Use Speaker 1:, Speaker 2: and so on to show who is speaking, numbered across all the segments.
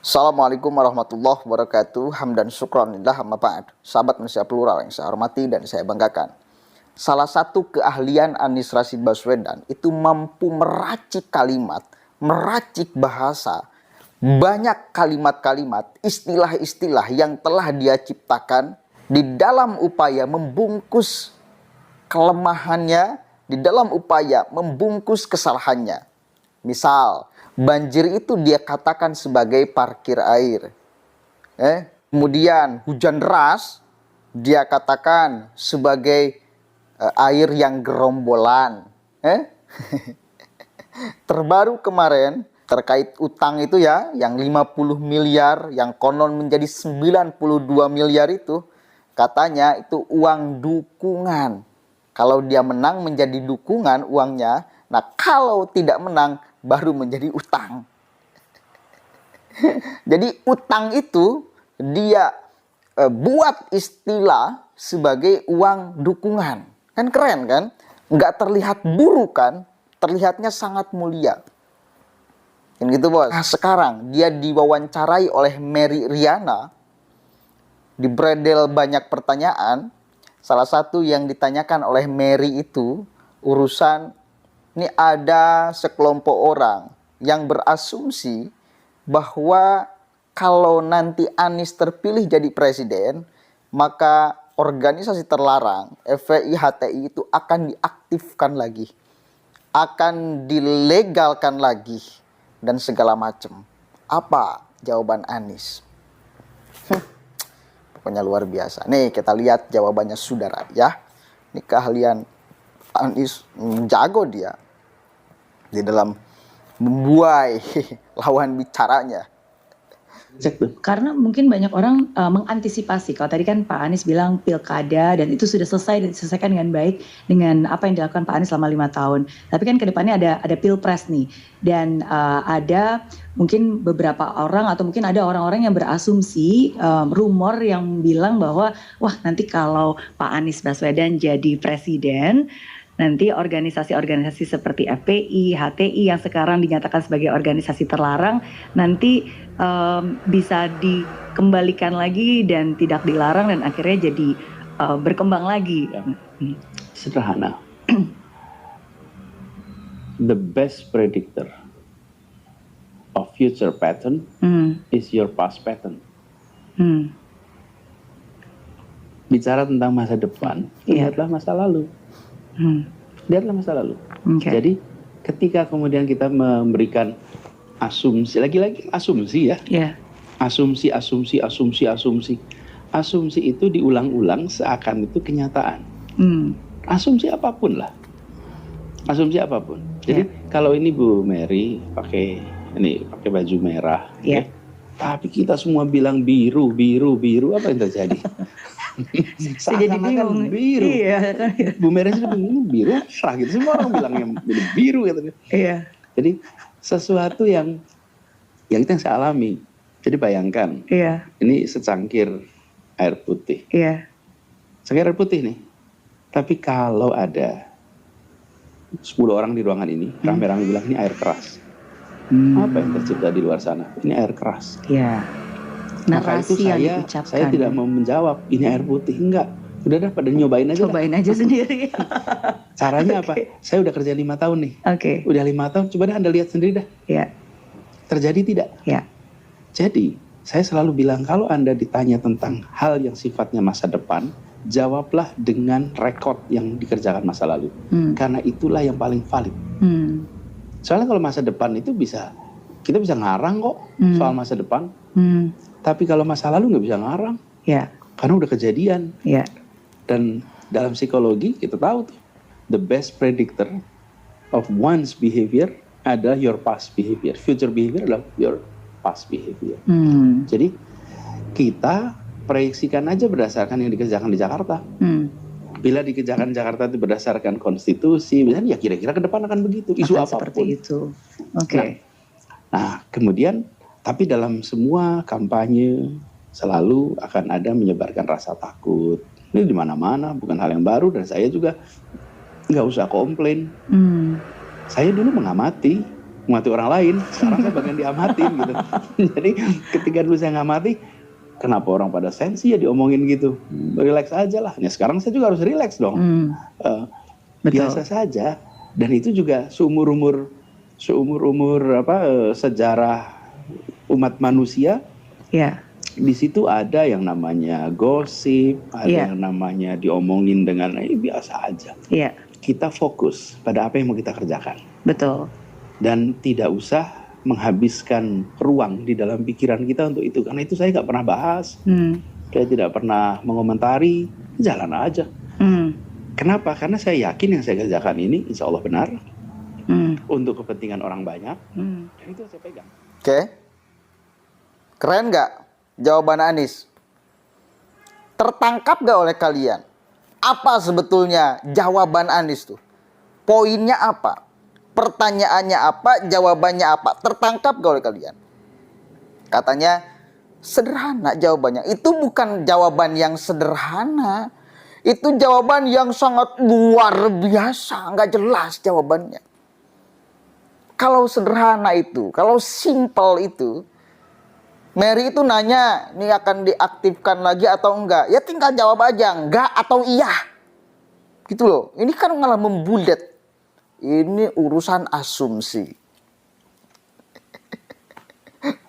Speaker 1: Assalamualaikum warahmatullahi wabarakatuh. Hamdan syukranillah amma ba'd. Sahabat Indonesia Plural yang saya hormati dan saya banggakan. Salah satu keahlian Anies Rashid Baswedan itu mampu meracik kalimat, meracik bahasa. Banyak kalimat-kalimat, istilah-istilah yang telah dia ciptakan di dalam upaya membungkus kelemahannya, di dalam upaya membungkus kesalahannya. Misal, banjir itu dia katakan sebagai parkir air. Kemudian hujan deras dia katakan sebagai air yang gerombolan. Terbaru kemarin terkait utang itu ya, yang 50 miliar, yang konon menjadi 92 miliar itu, katanya itu uang dukungan. Kalau dia menang menjadi dukungan uangnya, nah kalau tidak menang baru menjadi utang. Jadi utang itu dia buat istilah sebagai uang dukungan. Kan keren kan? Nggak terlihat buruk kan? Terlihatnya sangat mulia. Kan gitu bos. Nah, sekarang dia diwawancarai oleh Mary Riana. Dibredel banyak pertanyaan. Salah satu yang ditanyakan oleh Mary itu urusan ini ada sekelompok orang yang berasumsi bahwa kalau nanti Anies terpilih jadi presiden, maka organisasi terlarang FPI HTI itu akan diaktifkan lagi, akan dilegalkan lagi, dan segala macam. Apa jawaban Anies? Pokoknya luar biasa. Nih kita lihat jawabannya saudara ya. Ini keahlian Anies, jago dia di dalam membuai lawan bicaranya.
Speaker 2: Karena mungkin banyak orang mengantisipasi. Kalau tadi kan Pak Anies bilang pilkada dan itu sudah selesai dan diselesaikan dengan baik dengan apa yang dilakukan Pak Anies selama 5 tahun. Tapi kan kedepannya ada pilpres nih, dan ada mungkin beberapa orang atau mungkin ada orang-orang yang berasumsi, rumor yang bilang bahwa wah nanti kalau Pak Anies Baswedan jadi presiden, nanti organisasi-organisasi seperti FPI, HTI yang sekarang dinyatakan sebagai organisasi terlarang nanti bisa dikembalikan lagi dan tidak dilarang dan akhirnya jadi berkembang lagi.
Speaker 3: Sederhana. The best predictor of future pattern is your past pattern. Bicara tentang masa depan, lihatlah masa lalu. Lihatlah masa lalu. Jadi ketika kemudian kita memberikan asumsi, lagi-lagi asumsi ya. Asumsi itu diulang-ulang seakan itu kenyataan. Asumsi apapun lah. Asumsi apapun. Jadi kalau ini Bu Mary pakai baju merah, tapi kita semua bilang biru, apa yang terjadi? Seakan-akan biru. Bu Mary sudah bilang biru, cerah gitu. Semua orang bilang yang biru gitu. Jadi sesuatu yang itu yang saya alami. Jadi bayangkan, ini secangkir air putih. Secangkir air putih nih. Tapi kalau ada 10 orang di ruangan ini, rame-rame bilang ini air keras. Apa yang tercipta di luar sana? Ini air keras. Maka itu saya tidak mau menjawab ini air putih, enggak. Udah pada nyobain aja.
Speaker 2: Cobain aja sendiri.
Speaker 3: Caranya apa? Saya udah kerja 5 tahun nih. Udah 5 tahun, coba deh Anda lihat sendiri dah. Terjadi tidak? Jadi saya selalu bilang kalau Anda ditanya tentang hal yang sifatnya masa depan, jawablah dengan rekod yang dikerjakan masa lalu. Karena itulah yang paling valid. Soalnya kalau masa depan itu kita bisa ngarang kok soal masa depan. Tapi kalau masa lalu nggak bisa ngarang. Karena udah kejadian. Dan dalam psikologi kita tahu tuh, the best predictor of one's behavior adalah your past behavior. Future behavior adalah your past behavior. Jadi kita proyeksikan aja berdasarkan yang dikerjakan di Jakarta. Bila dikerjakan Jakarta itu berdasarkan konstitusi, misalnya ya kira-kira ke depan akan begitu. Isu apapun.
Speaker 2: Seperti itu.
Speaker 3: Nah, kemudian tapi dalam semua kampanye selalu akan ada menyebarkan rasa takut. Ini di mana-mana, bukan hal yang baru, dan saya juga nggak usah komplain. Saya dulu mengamati ngamati orang lain, sekarang saya bagian diamatin gitu. Jadi ketika dulu saya ngamati, kenapa orang pada sensi ya diomongin gitu, relax aja lah. Ya sekarang saya juga harus relax dong. Biasa saja. Dan itu juga seumur umur sejarah umat manusia. Ya. Di situ ada yang namanya gosip, ada yang namanya diomongin dengan biasa aja. Iya. Kita fokus pada apa yang mau kita kerjakan. Betul. Dan tidak usah menghabiskan ruang di dalam pikiran kita untuk itu, karena itu saya nggak pernah bahas. Saya tidak pernah mengomentari, jalan aja. Kenapa? Karena saya yakin yang saya kerjakan ini insya Allah benar, untuk kepentingan orang banyak, dan itu saya pegang.
Speaker 1: Oke. Keren nggak jawaban Anies? Tertangkap nggak oleh kalian? Apa sebetulnya jawaban Anies tuh? Poinnya apa? Pertanyaannya apa? Jawabannya apa? Tertangkap gak oleh kalian? Katanya sederhana jawabannya. Itu bukan jawaban yang sederhana. Itu jawaban yang sangat luar biasa. Nggak jelas jawabannya. Kalau sederhana itu, kalau simple itu, Mary itu nanya, ini akan diaktifkan lagi atau enggak? Ya tinggal jawab aja, enggak atau iya. Gitu loh. Ini kan malah membulet. Ini urusan asumsi.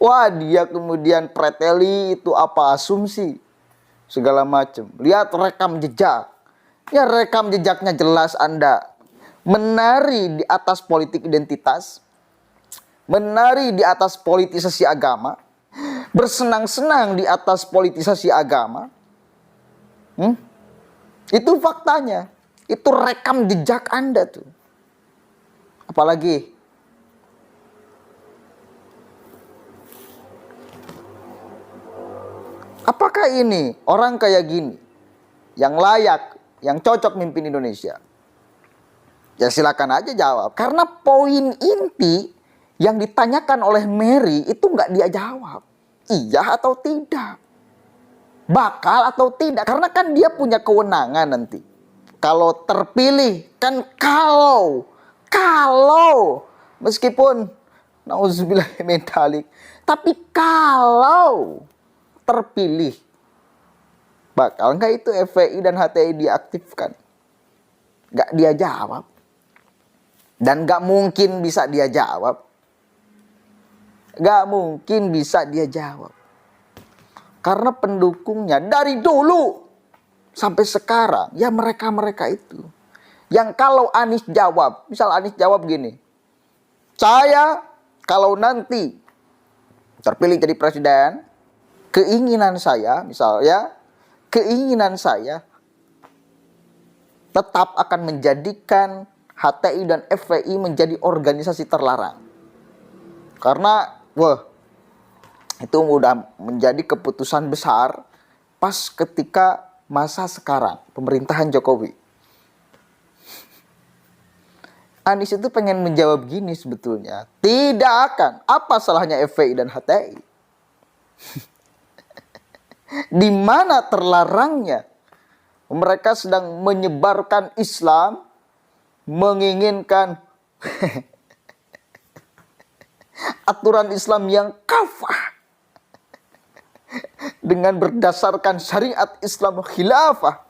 Speaker 1: Wah, dia kemudian preteli itu apa asumsi? Segala macam. Lihat rekam jejak. Ya rekam jejaknya jelas Anda. Menari di atas politik identitas. Menari di atas politisasi agama. Bersenang-senang di atas politisasi agama. Itu faktanya. Itu rekam jejak Anda tuh. Apalagi apakah ini orang kayak gini yang layak, yang cocok mimpin Indonesia? Ya silakan aja jawab. Karena poin inti yang ditanyakan oleh Mary itu nggak dia jawab. Iya atau tidak? Bakal atau tidak? Karena kan dia punya kewenangan nanti. Kalau terpilih, kan kalau meskipun nauzubillah min dzalik, tapi kalau terpilih, bakal nggak itu FPI dan HTI diaktifkan? Nggak dia jawab. Dan nggak mungkin bisa dia jawab. Nggak mungkin bisa dia jawab. Karena pendukungnya dari dulu sampai sekarang, ya mereka-mereka itu. Yang kalau Anies jawab, misal Anies jawab gini, saya kalau nanti terpilih jadi presiden, keinginan saya, misalnya, keinginan saya tetap akan menjadikan HTI dan FPI menjadi organisasi terlarang. Karena, itu udah menjadi keputusan besar pas ketika masa sekarang, pemerintahan Jokowi. Anies itu pengen menjawab gini sebetulnya. Tidak akan. Apa salahnya FPI dan HTI? Di mana terlarangnya? Mereka sedang menyebarkan Islam, menginginkan aturan Islam yang kafah. Dengan berdasarkan syariat Islam khilafah.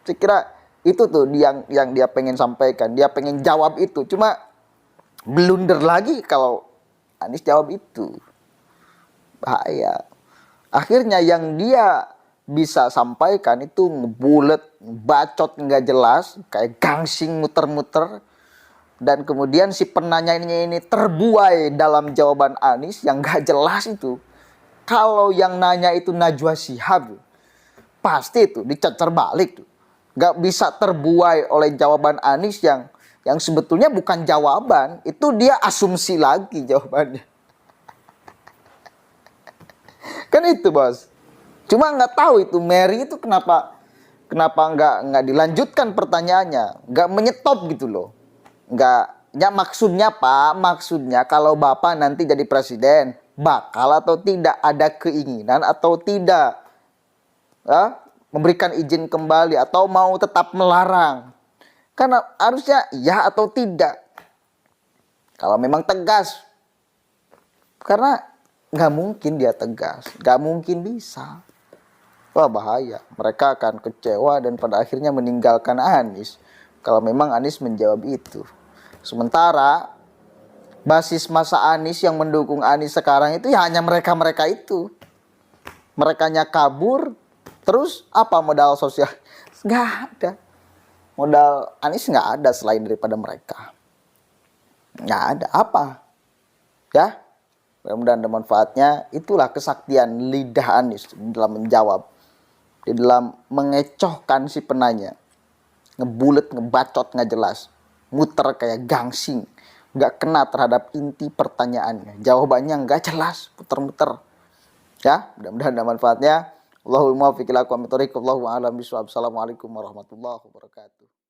Speaker 1: Saya kira itu tuh yang dia pengen sampaikan. Dia pengen jawab itu. Cuma blunder lagi kalau Anies jawab itu. Bahaya. Akhirnya yang dia bisa sampaikan itu ngebulet, bacot nggak jelas. Kayak gangsing muter-muter. Dan kemudian si penanya ini terbuai dalam jawaban Anies yang nggak jelas itu. Kalau yang nanya itu Najwa Shihab, pasti itu dicecer balik tuh. Gak bisa terbuai oleh jawaban Anies yang sebetulnya bukan jawaban. Itu dia asumsi lagi jawabannya. Kan itu bos. Cuma nggak tahu itu Mary itu kenapa nggak dilanjutkan pertanyaannya. Nggak menyetop gitu loh. Ya maksudnya Pak, maksudnya kalau Bapak nanti jadi presiden, bakal atau tidak, ada keinginan atau tidak memberikan izin kembali atau mau tetap melarang. Karena harusnya ya atau tidak. Kalau memang tegas. Karena nggak mungkin dia tegas. Nggak mungkin bisa. Wah bahaya. Mereka akan kecewa dan pada akhirnya meninggalkan Anies. Kalau memang Anies menjawab itu. Sementara basis masa Anies yang mendukung Anies sekarang itu ya hanya mereka-mereka itu. Merekanya kabur. Terus apa modal sosial? Nggak ada. Modal Anies nggak ada selain daripada mereka. Nggak ada. Apa? Ya. Mudah-mudahan ada manfaatnya. Itulah kesaktian lidah Anies dalam menjawab. Di dalam mengecohkan si penanya. Ngebulet, ngebacot, nggak jelas. Muter kayak gangsing. Nggak kena terhadap inti pertanyaannya. Jawabannya nggak jelas. Muter-muter. Ya, mudah-mudahan ada manfaatnya. Allahumma muwaffiq ila aqwamit thoriq. Wallahu a'lam bishawab. Assalamualaikum warahmatullahi wabarakatuh.